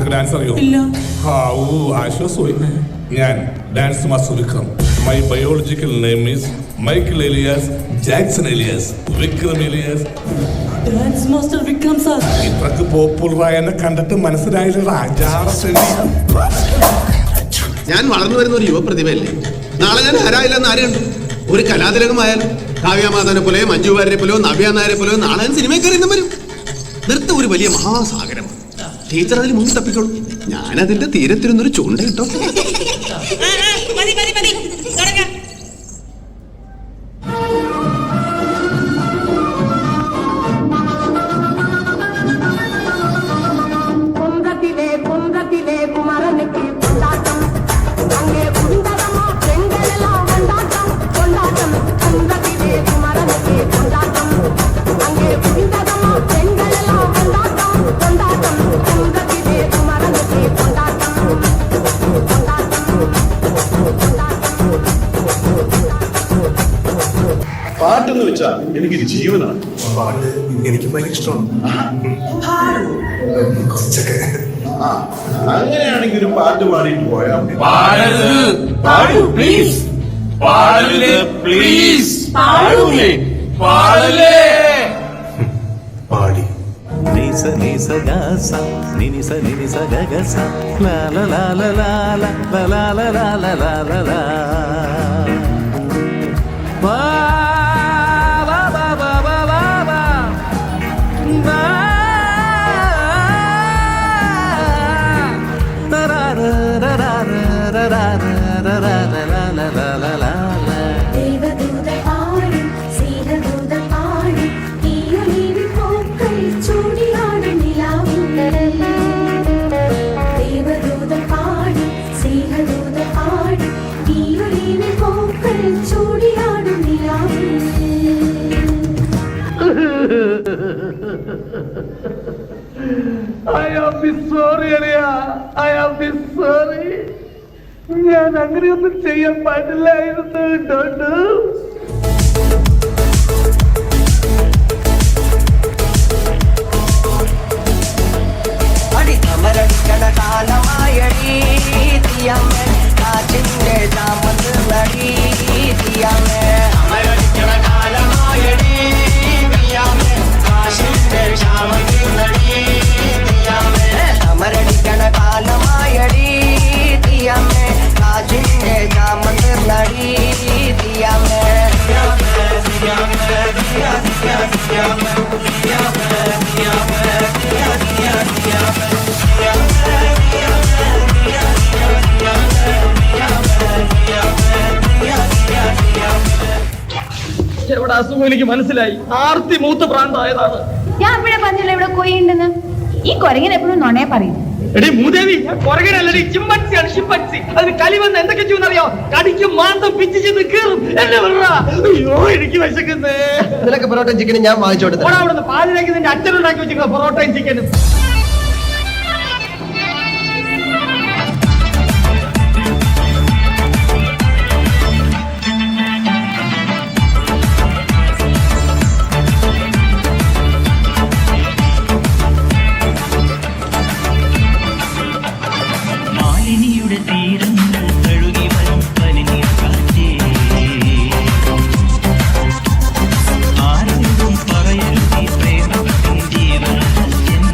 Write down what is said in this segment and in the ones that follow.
നിനക്ക് ഡാൻസ് അറിയോ? ഇല്ല. ആശ്വാസമായി. ഞാൻ dance master Vikram. My biological name is Michael alias Jackson alias Vikram alias. Dance master Vikram sir. ഇത്രക്ക് പോപ്പുലറായ എന്നെ കണ്ടിട്ട് മനസ്സിലായില്ല. ഞാൻ വളർന്നു വരുന്ന ഒരു യുവപ്രതിഭയല്ലേ. നാളെ ഞാൻ ആരായില്ലെന്ന് ആരെയുണ്ട്? ഒരു കലാതിലകമായാലും കാവ്യമാധവനെ പോലെ, മഞ്ജു വാര്യരെ പോലെയോ, നവ്യ നായരെ പോലെയോ നാളെ ഞാൻ സിനിമയിൽ കയറി വരും. നൃത്തം ഒരു വലിയ മഹാസാഗരമാണ്. ടീച്ചർ അതിൽ മുങ്ങി തപ്പിക്കോളൂ. ഞാനതിന്റെ തീരത്തിരുന്നൊരു ചൂണ്ട കിട്ടോ. പാട്ടെന്ന് വെച്ചാൽ എനിക്ക് ജീവനാണ്. പാട്ട് എനിക്ക് ഭയങ്കര ഇഷ്ടമാണ്. അങ്ങനെയാണെങ്കിൽ ഒരു പാട്ട് പാടിയിട്ട് പോയാൽ പാടി നിസ നിസ ഗസ നിനിസ നിനിസ ഗഗസ ലാ ലാ ലാ ലാ ലാ ലാ ലാ ലാ ലാ ലാ ലാ ലാ ലാ വാ വാ വാ വാ വാ വാ വാ വാ തരാ തരാ തരാ തരാ ലാ ലാ ലാ ലാ ലാ ദേവദൂത പാടി സീതദൂത പാടി ഈയൊലിവിൽ പൂക്കൾ ചൂടിയാടും നിലാവിങ്കടൽ. ദേവദൂത പാടി സീതദൂത പാടി ഈയൊലിവിൽ പൂക്കൾ ചൂടിയാടും നിലാവിൽ. ഞാൻ അങ്ങനെയൊന്നും ചെയ്യാൻ പാടില്ലായിരുന്നു. അമരടിക്കണ കാലമായടി തീയമ്മേ കാറ്റിന്റെ താമസ് നടി തീയമ്മേ. അമരടിക്കണ കാലമായടി തീയമ്മേ കാറ്റിന്റെ താമസ് നടി തീയമ്മേ. അമരടിക്കണ കാലമായടി തീയമ്മേ കാറ്റിന്റെ താമസ് നടി തീയമ്മേ. ഇവിടെ അസുഖം എനിക്ക് മനസ്സിലായി. ആർത്തി മൂത്ത പ്രാന്തായതാണ്. ഞാൻ ഇവിടെ പറഞ്ഞില്ല ഇവിടെ കൊയ്യുണ്ടെന്ന്. ഈ കൊരങ്ങൻ എപ്പോഴും നുണയെ പറയും. എടി മൂദേവി, ഞാൻ കൊരങ്ങനല്ലടി, ചിമ്പൻസിയാണ്. ചിമ്പൻസി അതിന് കളി വന്ന് എന്തൊക്കെ ചെയ്യുന്നറിയോ? കടിക്കും മാന്തം പിച്ച് ചെയ്ത് കീറും. എന്നെ വിടറാ. അയ്യോ എനിക്ക് വിശക്കുന്നേ. നിനക്ക് പൊറോട്ടയും ചിക്കനും ഞാൻ വാങ്ങിച്ചോട്ടെ. അവിടെ പാലിലേക്ക് നിന്റെ അച്ഛനുണ്ടാക്കി വെച്ചിരിക്കുന്ന പൊറോട്ടയും ചിക്കനും. മാലിനിയുടെ തീരങ്ങൾ തഴുകി വരും പനിനീർ കാറ്റേ ആരോടും പറയരുതീ പ്രേമത്തിൻ ജീവരഹസ്യം.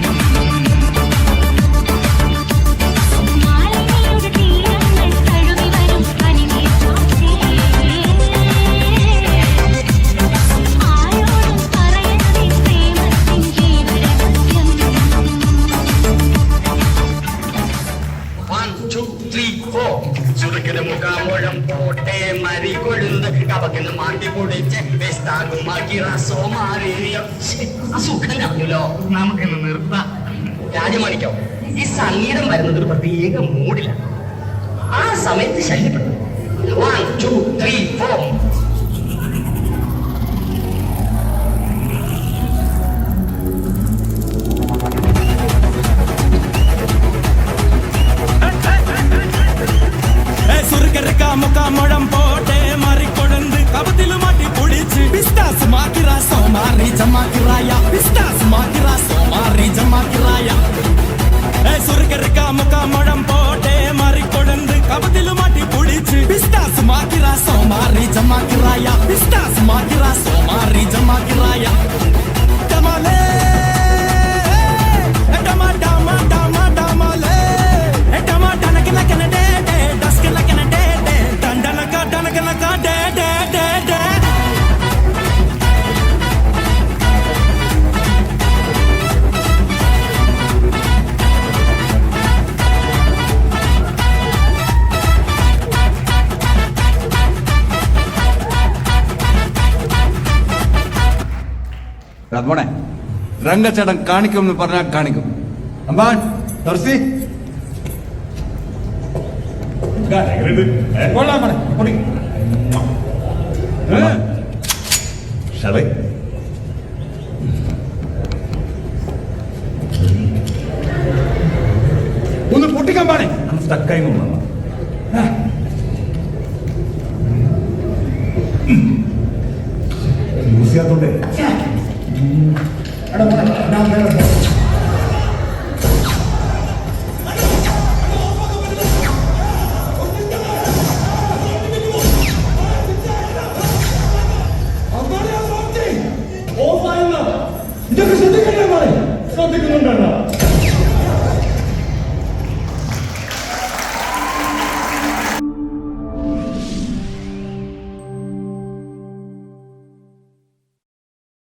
മാലിനിയുടെ തീരങ്ങൾ തഴുകി വരും പനിനീർ കാറ്റേ ആരോടും പറയരുതീ പ്രേമത്തിൻ ജീവരഹസ്യം. 1 2 3 4 ചുരുക്കിന് മുഖാമുഴം പോട്ടെ മരി കൊഴുന്ന് കവക്കിന് മാറ്റി പൊടിച്ച് വെസ്താകുമാക്കി റസോ മാറിയോ. അസുഖം കളഞ്ഞല്ലോ. നമുക്കിന്ന് നിർത്താം. രാജമാണിക്കോ, ഈ സംഗീതം വരുന്നത് ഒരു പ്രത്യേക മൂഡിലാണ്. ആ സമയത്ത് ശല്യപ്പെടും. 1 2 3 4 മുഖാമുഴം പോട്ടെ മറിക്കൊടുന്ന് കവത്തില് മാറ്റി പൊടിച്ച് പിസ്താസ് മാക്കിറാ സോമാറി ജമാക്കിറായ പിസ്താസ് മാക്കിറാ സോമാറി ജമാക്കിറായ മുഖമുഴം പോട്ടെ മാറിക്കൊടുന്ന് കപത്തില് മാറ്റി പൊടിച്ച് പിസ്താസ് മാക്കിറാ സോമാറി ജമാക്കിറായ പിസ്താസ് മാക്കിറാ സോമാറി ജമാക്കിറായ ടമാലേ ടമാ ടമാ ടമാ ടമാലേ ടമാ ടനക്കനക്കന ഡേ ഡേ ഡസ്കനക്കന ഡേ ഡേ ടണ്ടനക ടനക്കനക ഡേ ഡേ ഡേ ഡേ രാധമോണെ രംഗച്ചേട്ടൻ കാണിക്കുമെന്ന് പറഞ്ഞാൽ കാണിക്കും അമ്പാൻ തുറസി ഒന്ന് പൊട്ടിക്കാൻ പാടേ സ്റ്റക്കായി യൂസ് ചെയ്യാത്തോണ്ടേ ഇതൊക്കെ ശ്രദ്ധിക്കണ്ടേ ശ്രദ്ധിക്കുന്നുണ്ടോ